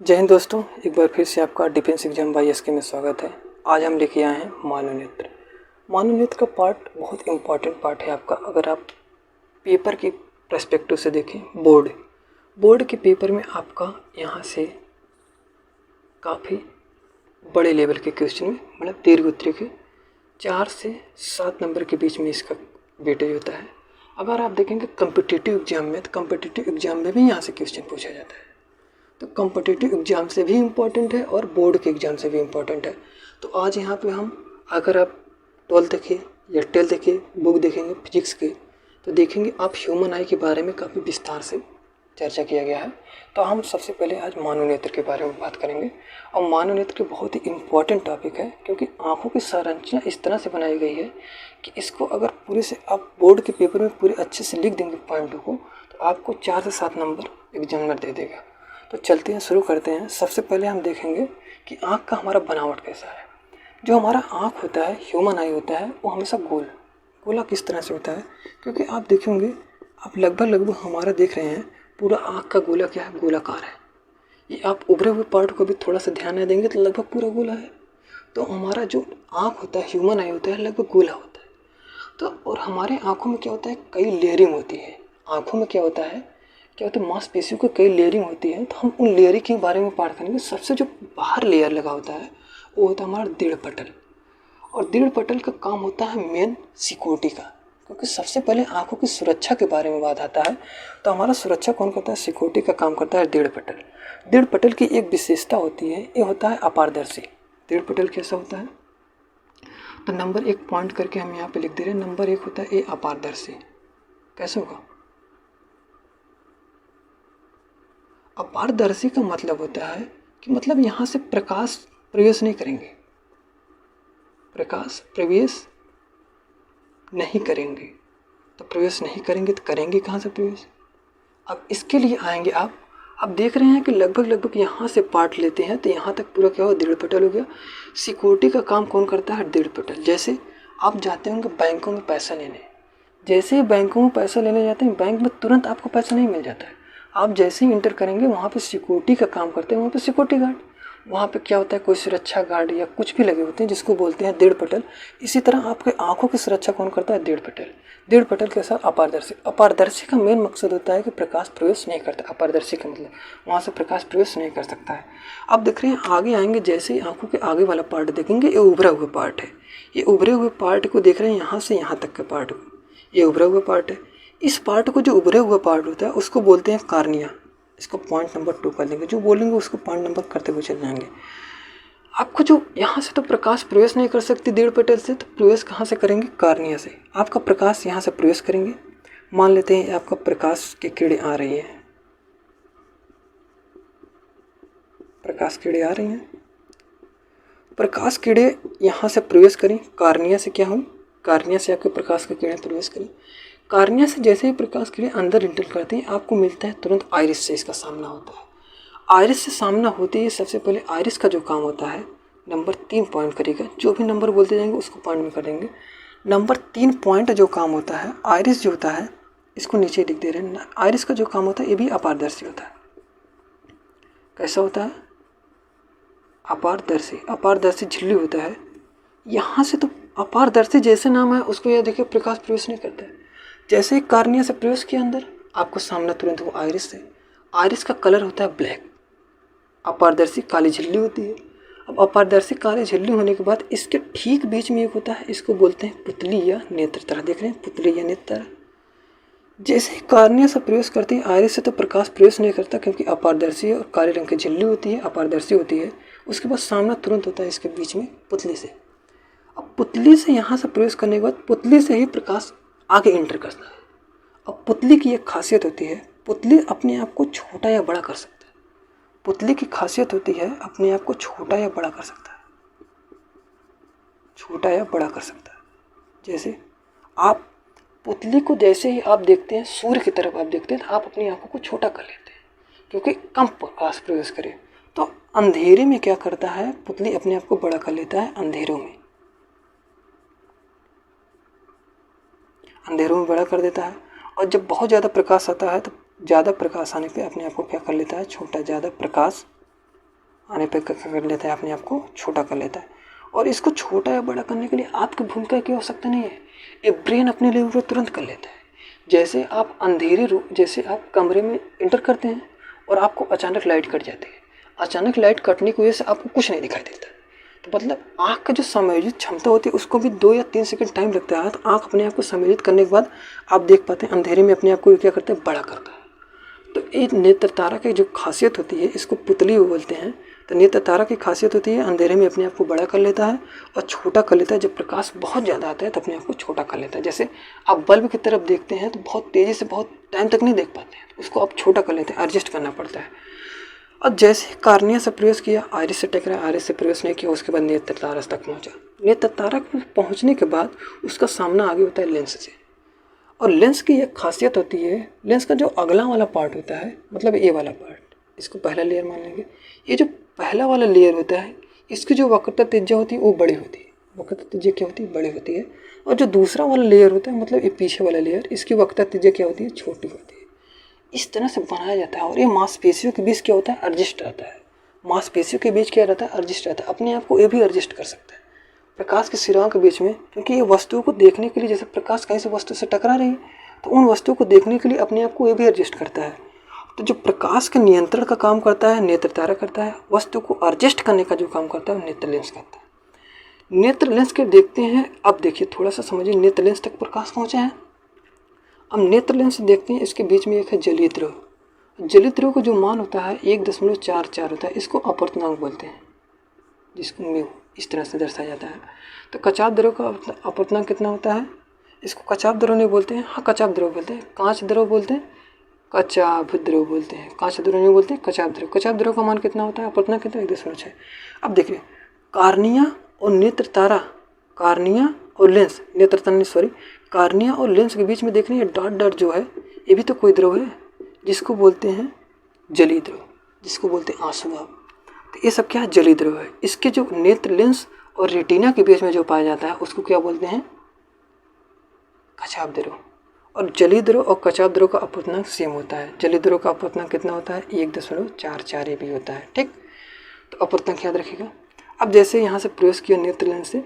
जय हिंद दोस्तों, एक बार फिर से आपका डिफेंस एग्जाम बाई एसके में स्वागत है। आज हम लेके आए हैं मानवनेत्र। मानवनेत्र का पार्ट बहुत इम्पॉर्टेंट पार्ट है आपका। अगर आप पेपर के पर्सपेक्टिव से देखें, बोर्ड के पेपर में आपका यहाँ से काफ़ी बड़े लेवल के क्वेश्चन में, मतलब दीर्घ उत्तरीय के 4 से 7 नंबर के बीच में इसका वेटेज होता है। अगर आप देखेंगे कम्पिटिटिव एग्जाम में, तो कम्पिटिटिव एग्जाम में भी यहाँ से क्वेश्चन पूछा जाता है। तो कॉम्पिटिटिव एग्ज़ाम से भी इम्पॉर्टेंट है और बोर्ड के एग्ज़ाम से भी इम्पॉर्टेंट है। तो आज यहाँ पे हम, अगर आप 12th के या 12th के बुक देखेंगे फिजिक्स के, तो देखेंगे आप ह्यूमन आई के बारे में काफ़ी विस्तार से चर्चा किया गया है। तो हम सबसे पहले आज मानवनेत्र के बारे में बात करेंगे। और मानवनेत्र बहुत ही इम्पॉर्टेंट टॉपिक है, क्योंकि आँखों की संरचना इस तरह से बनाई गई है कि इसको अगर पूरे से आप बोर्ड के पेपर में पूरे अच्छे से लिख देंगे पॉइंटों को, तो आपको 4 से 7 नंबर एग्जामिनर दे देगा। तो चलते हैं, शुरू करते हैं। सबसे पहले हम देखेंगे कि आँख का हमारा बनावट कैसा है। जो हमारा आँख होता है, ह्यूमन आई होता है, वो हमेशा गोला किस तरह से होता है, क्योंकि आप देखेंगे, आप लगभग हमारा देख रहे हैं, पूरा आँख का गोला क्या है, गोलाकार है। ये आप उभरे हुए पार्ट को भी थोड़ा सा ध्यान में देंगे तो लगभग पूरा गोला है। तो हमारा जो आँख होता है, ह्यूमन आई होता है, लगभग गोला होता है। तो और हमारे आँखों में क्या होता है, कई लेयरिंग होती है। आँखों में क्या होता है मांसपेशियों की कई लेयरिंग होती है। तो हम उन लेयरिंग के बारे में बात करेंगे। सबसे जो बाहर लेयर लगा होता है वो होता है हमारा दृढ़ पटल। और दृढ़ पटल का काम होता है मेन सिक्योरिटी का, क्योंकि सबसे पहले आंखों की सुरक्षा के बारे में बात आता है। तो हमारा सुरक्षा कौन करता है, सिक्योरिटी का काम करता है दृढ़ पटल। दृढ़ पटल की एक विशेषता होती है, ये होता है अपारदर्शी। दृढ़ पटल कैसा होता है, तो नंबर 1 पॉइंट करके हम यहाँ पे लिख दे रहे हैं। नंबर 1 होता है ये अपारदर्शी। कैसे होगा, अपारदर्शी का मतलब होता है कि मतलब यहाँ से प्रकाश प्रवेश नहीं करेंगे, प्रकाश प्रवेश नहीं करेंगे। तो प्रवेश नहीं करेंगे तो करेंगे कहाँ से प्रवेश। अब इसके लिए आएंगे आप देख रहे हैं कि लगभग यहाँ से पार्ट लेते हैं तो यहाँ तक पूरा क्या हो, दृढ़ पटल हो गया। सिक्योरिटी का काम कौन करता है, दृढ़ पटल। जैसे आप जाते होंगे बैंकों में पैसा लेने, जैसे ही बैंकों में पैसा लेने जाते हैं, बैंक में तुरंत आपको पैसा नहीं मिल जाता है। आप जैसे ही इंटर करेंगे, वहाँ पे सिक्योरिटी का काम करते हैं, वहाँ पे सिक्योरिटी गार्ड। वहाँ पे क्या होता है, कोई सुरक्षा गार्ड या कुछ भी लगे होते हैं, जिसको बोलते हैं दृढ़ पटल। इसी तरह आपके आंखों की सुरक्षा कौन करता है, दृढ़ पटल। दृढ़ पटल के साथ अपारदर्शी। अपारदर्शी का मेन मकसद होता है कि प्रकाश प्रवेश नहीं करता। अपारदर्शी का मतलब वहाँ से प्रकाश प्रवेश नहीं कर सकता है। अब देख रहे हैं, आगे आएंगे, जैसे ही आंखों के आगे वाला पार्ट देखेंगे, ये उभरा हुआ पार्ट है। ये उभरे हुए पार्ट को देख रहे हैं, यहाँ से यहाँ तक के पार्ट को, ये उभरा हुआ पार्ट है। इस पार्ट को, जो उभरे हुआ पार्ट होता है, उसको बोलते हैं कार्निया। इसको पॉइंट नंबर 2 कर लेंगे। जो बोलेंगे उसको पॉइंट नंबर करते हुए चल जाएंगे। आपको जो यहाँ से तो प्रकाश प्रवेश नहीं कर सकती दृढ़ पटल से, तो प्रवेश कहाँ से करेंगे, कार्निया से। आपका प्रकाश यहाँ से प्रवेश करेंगे। मान लेते हैं आपका प्रकाश की किरणें आ रही है, प्रकाश किरणें आ रही हैं। प्रकाश किरणें यहाँ से प्रवेश करें, कार्निया से क्या हुई, कार्निया से आपके प्रकाश की किरणें प्रवेश करें। कार्निया से जैसे ही प्रकाश किरणें अंदर इंटर करती हैं, आपको मिलता है तुरंत आइरिस से इसका सामना होता है। आइरिस से सामना होते ही सबसे पहले आइरिस का जो काम होता है, नंबर 3 पॉइंट करेगा। जो भी नंबर बोलते जाएंगे उसको पॉइंट में कर देंगे। नंबर 3 पॉइंट जो काम होता है, आइरिस जो होता है, इसको नीचे लिख दे रहे हैं। आइरिस का जो काम होता है, ये भी अपारदर्शी होता है। कैसा होता है, अपारदर्शी। अपारदर्शी झिल्ली होता है। यहाँ से तो अपारदर्शी जैसे नाम है, उसको यह देखिए प्रकाश प्रवेश नहीं करता है। जैसे ही कार्निया से प्रवेश किया अंदर, आपको सामना तुरंत वो आइरिस से। आइरिस का कलर होता है ब्लैक। अपारदर्शी काली झिल्ली होती है। अब अपारदर्शी काली झिल्ली होने के बाद इसके ठीक बीच में एक होता है, इसको बोलते हैं पुतली या नेत्रतरा। देख रहे हैं, पुतली या नेत्रतरा। जैसे ही कार्निया से प्रवेश करती है, आइरिस से तो प्रकाश प्रवेश नहीं करता, क्योंकि अपारदर्शी और काले रंग की झिल्ली होती है, अपारदर्शी होती है। उसके बाद सामना तुरंत होता है इसके बीच में पुतली से। अब पुतली से यहाँ से प्रवेश करने के बाद पुतली से ही प्रकाश आगे इंटर करता है। अब पुतली की एक खासियत होती है, पुतली अपने आप को छोटा या बड़ा कर सकता है। पुतली की खासियत होती है, अपने आप को छोटा या बड़ा कर सकता है, छोटा या बड़ा कर सकता है। जैसे आप पुतली को जैसे ही आप देखते हैं, सूर्य की तरफ आप देखते हैं, तो आप अपनी आंखों को छोटा कर लेते हैं, क्योंकि कम प्रकाश प्रवेश करे। तो अंधेरे में क्या करता है, पुतली अपने आप को बड़ा कर लेता है। अंधेरों में बड़ा कर देता है। और जब बहुत ज़्यादा प्रकाश आता है, तो ज़्यादा प्रकाश आने पे अपने आप को क्या कर लेता है, छोटा। ज़्यादा प्रकाश आने पर क्या कर लेता है, अपने आप को छोटा कर लेता है। और इसको छोटा या बड़ा करने के लिए आपकी भूमिका की आवश्यकता नहीं है, ये ब्रेन अपने लिए वो तुरंत कर लेता है। जैसे आप जैसे आप कमरे में इंटर करते हैं और आपको अचानक लाइट कट जाती है, अचानक लाइट कटने की वजह से आपको कुछ नहीं दिखाई देता, तो मतलब आँख का जो समायोजित क्षमता होती है उसको भी 2 या 3 सेकंड टाइम लगता है। तो आँख अपने आप को समायोजित करने के बाद आप देख पाते हैं, अंधेरे में अपने आप को क्या करता है, बड़ा करता है। तो ये नेत्र तारा की जो खासियत होती है, इसको पुतली बोलते हैं। तो नेत्र तारा की खासियत होती है अंधेरे में अपने आप को बड़ा कर लेता है और छोटा कर लेता है। जब प्रकाश बहुत ज़्यादा आता है तो अपने आप को छोटा कर लेता है। जैसे आप बल्ब की तरफ देखते हैं तो बहुत तेज़ी से बहुत टाइम तक नहीं देख पाते हैं, तो उसको आप छोटा कर लेते हैं, एडजस्ट करना पड़ता है। और जैसे कार्निया से प्रवेश किया, आइरिस से टकराया, आइरिस से प्रवेश नहीं किया, उसके बाद नेत्र तारा तक पहुँचा। नेत्र तारा पहुँचने के बाद उसका सामना आगे होता है लेंस से। और लेंस की एक खासियत होती है, लेंस का जो अगला वाला पार्ट होता है, मतलब ये वाला पार्ट, इसको पहला लेयर मान लेंगे। ये जो पहला वाला लेयर होता है, इसकी जो वक्रता त्रिज्या होती है वो बड़ी होती है। वक्रता त्रिज्या क्या होती है, बड़ी होती है। और जो दूसरा वाला लेयर होता है, मतलब ये पीछे वाला लेयर, इसकी वक्रता त्रिज्या क्या होती है, छोटी होती है। इस तरह से बनाया जाता है। और ये मांसपेशियों के बीच क्या होता है, एडजस्ट रहता है। मांसपेशियों के बीच क्या रहता है, एडजस्ट रहता है। अपने आप को ये भी एडजस्ट कर सकता है प्रकाश की सिराओं के बीच में, क्योंकि ये वस्तुओं को देखने के लिए, जैसे प्रकाश कहीं से वस्तु से टकरा रही है तो उन वस्तुओं को देखने के लिए अपने आप को ये भी एडजस्ट करता है। तो जो प्रकाश के नियंत्रण का काम करता है नेत्र तारा करता है, वस्तु को एडजस्ट करने का जो काम करता है वो नेत्र लेंस करता है। नेत्र लेंस के देखते हैं, अब देखिए थोड़ा सा समझिए, नेत्र लेंस तक प्रकाश पहुँचा है। अब नेत्र लेंस देखते हैं, इसके बीच में एक है जलीय द्रव। जलीय द्रव का जो मान होता है 1.44 होता है, इसको अपवर्तनांक बोलते हैं, जिसको म्यू इस तरह से दर्शाया जाता है। तो कचाव द्रव का अपवर्तनांक कितना होता है, इसको कचाव द्रव नहीं बोलते हैं, हाँ कचाव द्रव बोलते हैं, कांच द्रव बोलते हैं, कचाव द्रव बोलते हैं, कांच द्रव नहीं बोलते, कचाव द्रव। कचाव द्रव का मान कितना होता है, अपवर्तनांक कितना, 1.6। अब देखिए कार्निया और नेत्र तारा, कार्निया और लेंस, नेत्र तारा सॉरी, कार्निया और लेंस के बीच में देख रहे हैं डॉट डॉट जो है, ये भी तो कोई द्रव है, जिसको बोलते हैं जलीय द्रव, जिसको बोलते हैं आंसू भाव। तो ये सब क्या है, जलीय द्रव है। इसके जो नेत्र लेंस और रेटिना के बीच में जो पाया जाता है उसको क्या बोलते हैं, कचाव द्रव। और जलीय द्रव और कचाव द्रव का अपवर्तनांक सेम होता है। जलीय द्रव का अपवर्तनांक कितना होता है, 1.44 ये भी होता है, ठीक। तो अपवर्तनांक याद रखिएगा। अब जैसे यहाँ से प्रवेश किया नेत्र लेंस से,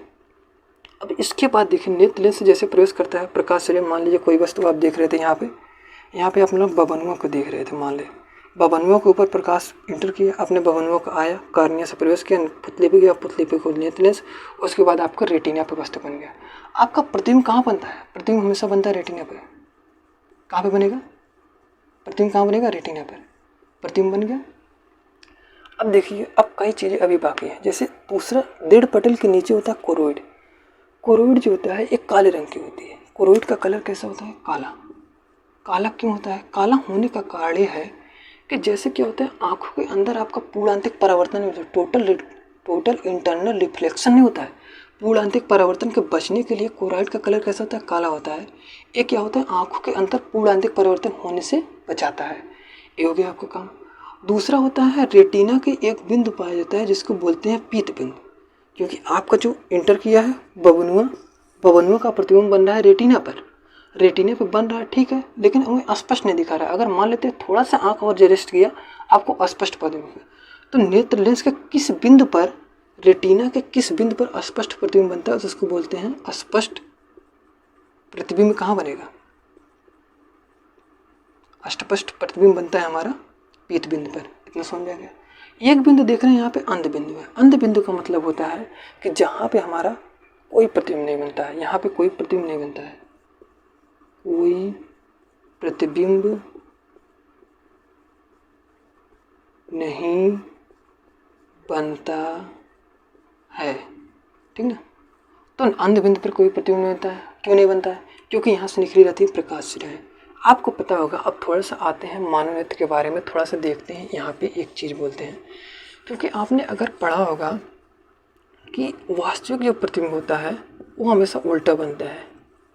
अब इसके बाद देखिए नेत्र लेंस से जैसे प्रवेश करता है प्रकाश से, मान लीजिए कोई वस्तु आप देख रहे थे, यहाँ पे आप लोग बबनुआ को देख रहे थे, मान ले बबनुआ के ऊपर प्रकाश इंटर किया, अपने बबनुआ को आया, कार्निया से प्रवेश किया, पुतली पे गया, पुतली पे खोल नेत्र लेंस, उसके बाद आपका रेटिना पे वस्तु बन गया। आपका प्रतिबिंब कहाँ बनता है, प्रतिबिंब हमेशा बनता है रेटिना पर। कहाँ पे बनेगा प्रतिबिंब, कहाँ बनेगा, रेटिना पर। प्रतिबिंब बन गया। अब देखिए अब कई चीज़ें अभी बाकी हैं, जैसे दूसरा दृढ़ पटल के नीचे होता है कोरोइड। कोरोइड जो होता है एक काले रंग की होती है। कोरोइड का कलर कैसा होता है, काला। काला क्यों होता है, काला होने का कारण ये है कि जैसे क्या होता है आँखों के अंदर आपका पूर्णांतिक परावर्तन नहीं होता, टोटल इंटरनल रिफ्लेक्शन नहीं होता है। पूर्णांतिक परावर्तन के बचने के लिए कोरोइड का कलर कैसा होता है, काला होता है। ये क्या होता है आँखों के अंदर पूर्णांतिक परिवर्तन होने से बचाता है। ये हो गया आपका काम। दूसरा होता है रेटिना के एक बिंदु पाया जाता है जिसको बोलते हैं पीत बिंदु, क्योंकि आपका जो इंटर किया है बबनुआ का प्रतिबिंब बन रहा है रेटिना पे बन रहा है, ठीक है, लेकिन हमें स्पष्ट नहीं दिखा रहा है। अगर मान लेते हैं थोड़ा सा आँख और एडजस्ट किया आपको स्पष्ट प्रतिबिंब। तो नेत्र लेंस के किस बिंदु पर, रेटिना के किस बिंदु पर स्पष्ट प्रतिबिंब बनता है उसको बोलते हैं स्पष्ट प्रतिबिंब। कहाँ बनेगा, अस्पष्ट प्रतिबिंब बनता है हमारा पीत बिंदु पर। इतना समझ आ गया। एक बिंदु देख रहे हैं यहाँ पे अंध बिंदु है। अंध बिंदु का मतलब होता है कि जहाँ पे हमारा कोई प्रतिबिंब नहीं बनता है, यहाँ पे कोई प्रतिबिंब नहीं बनता है, कोई प्रतिबिंब नहीं बनता है, ठीक ना। तो अंध बिंदु पर कोई प्रतिबिंब नहीं बनता है। क्यों नहीं बनता है, क्योंकि यहाँ से निकली रहती है प्रकाश सिराएं। आपको पता होगा। अब थोड़ा सा आते हैं मानव नेत्र के बारे में, थोड़ा सा देखते हैं। यहाँ पे एक चीज़ बोलते हैं, क्योंकि आपने अगर पढ़ा होगा कि वास्तविक जो प्रतिबिंब होता है वो हमेशा उल्टा बनता है।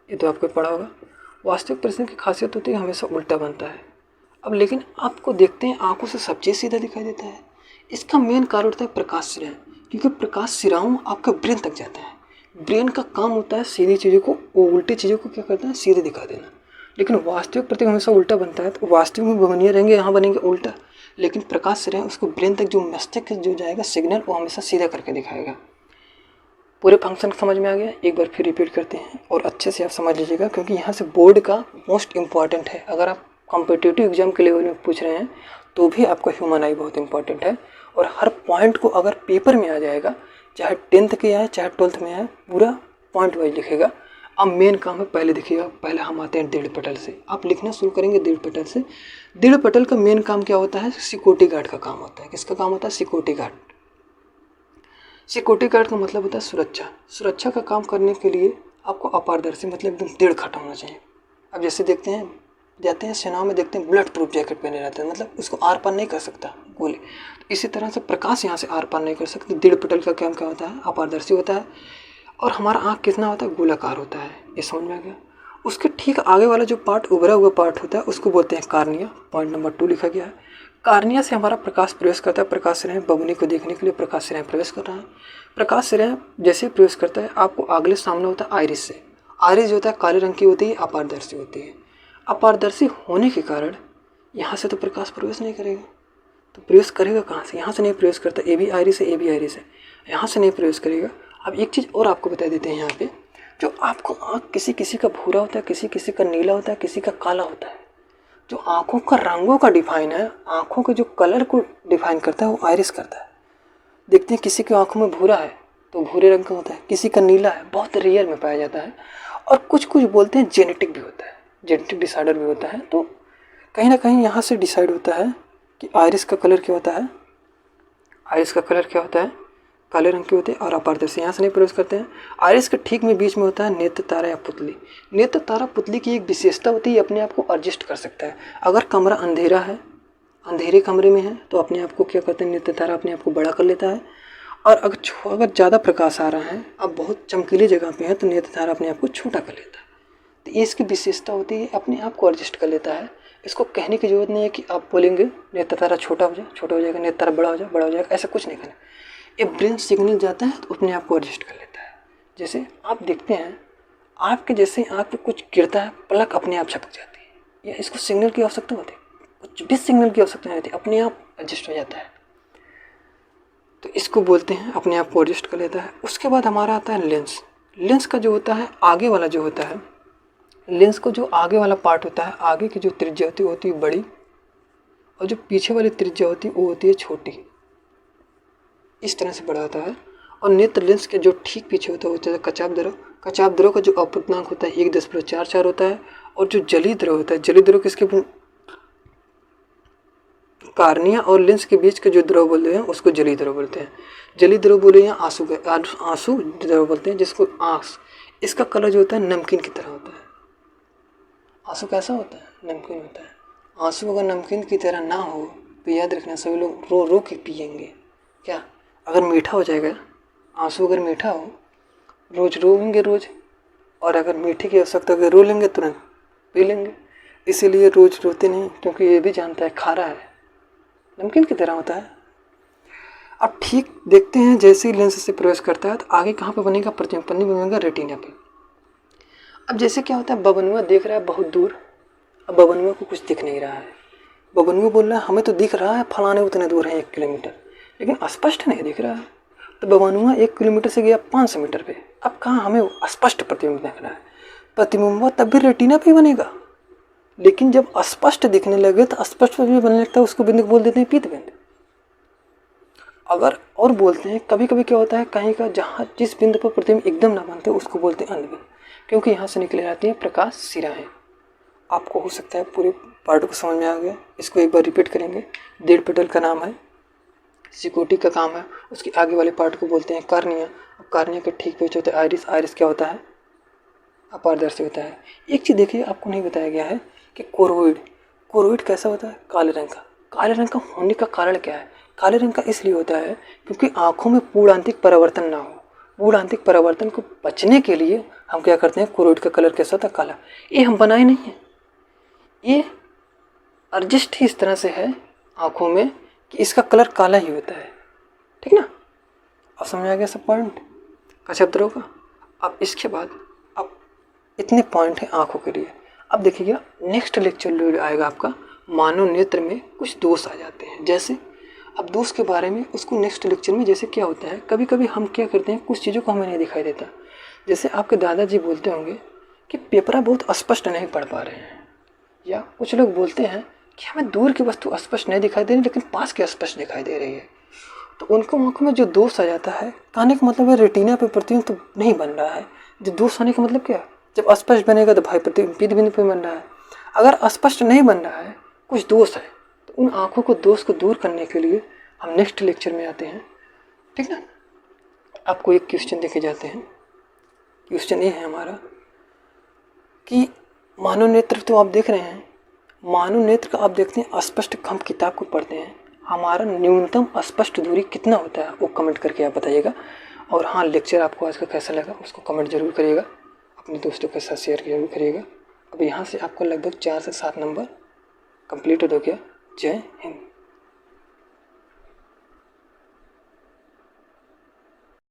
ये तो आपको पढ़ा होगा। वास्तविक प्रतिबिंब की खासियत होती है हमेशा उल्टा बनता है। अब लेकिन आपको देखते हैं आंखों से सब चीज़ सीधा दिखाई देता है। इसका मेन कारण होता है प्रकाश सिराएं, क्योंकि प्रकाश सिराओं आपके ब्रेन तक जाता है। ब्रेन का काम होता है सीधी चीज़ों को, उल्टी चीज़ों को क्या करता है, सीधे दिखा देना। लेकिन वास्तविक प्रतिबिंब हमेशा उल्टा बनता है। तो वास्तविक में बनिए रहेंगे, यहाँ बनेंगे उल्टा। लेकिन प्रकाश से उसको ब्रेन तक जो मस्तिष्क जो जाएगा सिग्नल वो हमेशा सीधा करके दिखाएगा। पूरे फंक्शन समझ में आ गया? एक बार फिर रिपीट करते हैं और अच्छे से आप समझ लीजिएगा, क्योंकि यहाँ से बोर्ड का मोस्ट इम्पॉर्टेंट है। अगर आप कॉम्पिटिटिव एग्जाम के लेवल में पूछ रहे हैं तो भी आपका ह्यूमन आई बहुत इंपॉर्टेंट है, और हर पॉइंट को अगर पेपर में आ जाएगा, चाहे 10th के आए चाहे 12th में आए, पूरा पॉइंट वाइज लिखेगा। अब मेन काम है, पहले देखिएगा, पहले हम आते हैं दृढ़ पटल से। आप लिखना शुरू करेंगे दृढ़ पटल से। दृढ़ पटल का मेन काम क्या होता है? सिक्योरिटी गार्ड का काम होता है। किसका काम होता है? Security guard. सिक्योरिटी गार्ड का मतलब होता है सुरक्षा। सुरक्षा का काम करने के लिए आपको अपारदर्शी मतलब एकदम दृढ़ खट होना चाहिए। अब जैसे देखते हैं, जाते हैं सेनाओं में, देखते हैं ब्लड प्रूफ जैकेट पहने रहते हैं, मतलब उसको आर पार नहीं कर सकता गोली। तो इसी तरह से प्रकाश यहाँ से आर पार नहीं कर सकती। दृढ़ पटल का काम क्या होता है? अपारदर्शी होता है। और हमारा आँख कितना होता है? गोलाकार होता है। ये समझ में आ गया? उसके ठीक आगे वाला जो पार्ट, उभरा हुआ पार्ट होता है, उसको बोलते हैं कार्निया। पॉइंट नंबर 2 लिखा गया है। कार्निया से हमारा प्रकाश प्रवेश करता है। प्रकाश से बबुनी को देखने के लिए प्रकाश से प्रवेश कर रहा है। प्रकाश से जैसे प्रवेश करता है, आपको अगले सामने होता है आइरिस से। आइरिस जो होता है काले रंग की होती है, अपारदर्शी होती है। अपारदर्शी होने के कारण यहाँ से तो प्रकाश प्रवेश नहीं करेगा, तो प्रवेश करेगा कहाँ से? यहाँ से नहीं प्रवेश करता। ए भी आइरिस है, ए भी आइरिस है, यहाँ से नहीं प्रवेश करेगा। अब एक चीज़ और आपको बता देते हैं यहाँ पे, जो आपको आँख किसी किसी का भूरा होता है, किसी किसी का नीला होता है, किसी का काला होता है। जो आँखों का रंगों का डिफाइन है, आँखों के जो कलर को डिफाइन करता है, वो आइरिस करता है। देखते हैं किसी की आँखों में भूरा है तो भूरे रंग का होता है, किसी का नीला है, बहुत रेयर में पाया जाता है। और कुछ कुछ बोलते हैं जेनेटिक भी होता है, जेनेटिक डिसाइडर भी होता है। तो कहीं ना कहीं यहाँ से डिसाइड होता है कि आइरिस का कलर क्या होता है। आइरिस का कलर क्या होता है? काले रंग के होते हैं और अपारदर्शी, यहाँ से नहीं प्रवेश करते हैं। आइरिस के ठीक में बीच में होता है नेत्र तारा या पुतली। नेत्र तारा पुतली की एक विशेषता होती है, अपने आप को एडजस्ट कर सकता है। अगर कमरा अंधेरा है, अंधेरे कमरे में है, तो अपने आप को क्या करते हैं, नेत्र तारा अपने आप को बड़ा कर लेता है। और अगर ज़्यादा प्रकाश आ रहा है, अब बहुत चमकीली जगह पे है, तो नेत्र तारा अपने आप को छोटा कर लेता है। तो ये इसकी विशेषता होती है, अपने आप को एडजस्ट कर लेता है। इसको कहने की जरूरत नहीं है कि आप बोलेंगे नेत्र तारा छोटा हो जाए, छोटा हो जाएगा, नेत्र तारा बड़ा हो जाए, बड़ा हो जाएगा, ऐसा कुछ नहीं करना। ये ब्रेन सिग्नल जाता है तो अपने आप को एडजस्ट कर लेता है। जैसे आप देखते हैं, आपके जैसे आँख पे कुछ गिरता है, पलक अपने आप झपक जाती है, या इसको सिग्नल की आवश्यकता होती है, कुछ भी सिग्नल की आवश्यकता नहीं होती, अपने आप एडजस्ट हो जाता है। तो इसको बोलते हैं अपने आप को एडजस्ट कर लेता है। उसके बाद हमारा आता है लेंस। लेंस का जो होता है आगे वाला जो होता है, लेंस को जो आगे वाला पार्ट होता है, आगे की जो त्रिज्या होती है बड़ी, और जो पीछे वाली त्रिज्या होती है वो होती है छोटी। इस तरह से बड़ा होता है। और नेत्र लेंस के जो ठीक पीछे होता है वो होता है कचाप द्रव। कचाप द्रव का जो अपवर्तनांक होता है 1.44 होता है। और जो जली द्रव होता है, जली द्रव किसके, कार्निया और लेंस के बीच के जो द्रव बोलते हैं उसको जली द्रव बोलते हैं। जली द्रव बोले या आंसू द्रव बोलते हैं, जिसको आंस। इसका कलर जो होता है नमकीन की तरह होता है। आंसू कैसा होता है? नमकीन होता है। आंसू अगर नमकीन की तरह ना हो तो याद रखना, सभी लोग रो रो के पिएंगे। क्या? अगर मीठा हो जाएगा, आंसू अगर मीठा हो, रोज रोएंगे रोज, और अगर मीठे की आवश्यकता अगर रो लेंगे तुरंत पी लेंगे। इसीलिए रोज रोते नहीं, क्योंकि ये भी जानता है खारा है, नमकीन की तरह होता है। अब ठीक देखते हैं, जैसे ही लेंस से प्रवेश करता है तो आगे कहाँ पे बनेगा? प्रतिबिंब बनेगा रेटिना पे। अब जैसे क्या होता है, बबनुआ देख रहा है बहुत दूर, अब बबनुआ को कुछ दिख नहीं रहा है। बबनुआ बोल रहा है हमें तो दिख रहा है, फलाने उतने दूर है 1 किलोमीटर, लेकिन स्पष्ट नहीं दिख रहा है। तो बबनुआ 1 किलोमीटर से गया 500 मीटर पे, अब कहाँ हमें स्पष्ट प्रतिबिंब दिख रहा है। प्रतिबिंब तब भी रेटिना पे बनेगा, लेकिन जब अस्पष्ट दिखने लगे तो अस्पष्ट भी बनने लगता है, उसको बिंदु बोल देते हैं पीत बिंदु। अगर और बोलते हैं कभी कभी क्या होता है, कहीं का जहाँ जिस बिंदु पर प्रतिबिंब एकदम ना बनते उसको बोलते हैं अंधबिंदु, क्योंकि यहाँ से निकले जाती है प्रकाश सिराएं। आपको हो सकता है पूरे पार्ट को समझ में आ गया। इसको एक बार रिपीट करेंगे। दृढ़ पटल का नाम है, सिकोटी का काम है, उसके आगे वाले पार्ट को बोलते हैं कार्निया। कार्निया के ठीक पीछे होता है आइरिस। आइरिस क्या होता है? अपारदर्शी होता है। एक चीज़ देखिए, आपको नहीं बताया गया है कि कोरोइड, कोरोइड कैसा होता है? काले रंग का। काले रंग का होने का कारण क्या है? काले रंग का इसलिए होता है क्योंकि आँखों में पूर्णांतिक परिवर्तन ना हो। पूर्णांतिक परिवर्तन को बचने के लिए हम क्या करते हैं, कोरोइड का कलर कैसा होता है? काला। ये हम बनाए नहीं है, ये एडजस्ट ही इस तरह से है आँखों में कि इसका कलर काला ही होता है। ठीक ना? अब समझ आ गया सब पॉइंट कश्यप द्रव का। अब इसके बाद अब इतने पॉइंट हैं आँखों के लिए। अब देखिएगा नेक्स्ट लेक्चर आएगा आपका मानव नेत्र में कुछ दोष आ जाते हैं। जैसे अब दोष के बारे में उसको नेक्स्ट लेक्चर में, जैसे क्या होता है कभी कभी हम क्या करते हैं, कुछ चीज़ों को हमें नहीं दिखाई देता। जैसे आपके दादाजी बोलते होंगे कि पेपर बहुत स्पष्ट नहीं पढ़ पा रहे हैं, या कुछ लोग बोलते हैं कि हमें दूर की वस्तु स्पष्ट नहीं दिखाई दे रही लेकिन पास की स्पष्ट दिखाई दे रही है। तो उनको आँखों में जो दोष आ जाता है, कहने का मतलब है रेटिना पे प्रतिबिंब तो नहीं बन रहा है। जो दोष आने का मतलब क्या है, जब अस्पष्ट बनेगा तो भाई प्रतिबिंब पे बन रहा है। अगर अस्पष्ट नहीं बन रहा है, कुछ दोष है, तो उन आँखों को दोष को दूर करने के लिए हम नेक्स्ट लेक्चर में आते हैं, ठीक ना। आपको एक क्वेश्चन देखे जाते हैं। क्वेश्चन ये है हमारा कि मानव नेत्र तो आप देख रहे हैं, मानव नेत्र का आप देखते हैं अस्पष्ट, हम किताब को पढ़ते हैं, हमारा न्यूनतम स्पष्ट दूरी कितना होता है वो कमेंट करके आप बताइएगा। और हाँ, लेक्चर आपको आज का कैसा लगा उसको कमेंट जरूर करिएगा, अपने दोस्तों के साथ शेयर जरूर करिएगा। अब यहाँ से आपको लगभग 4 से 7 नंबर कंप्लीटेड हो गया। जय हिंद।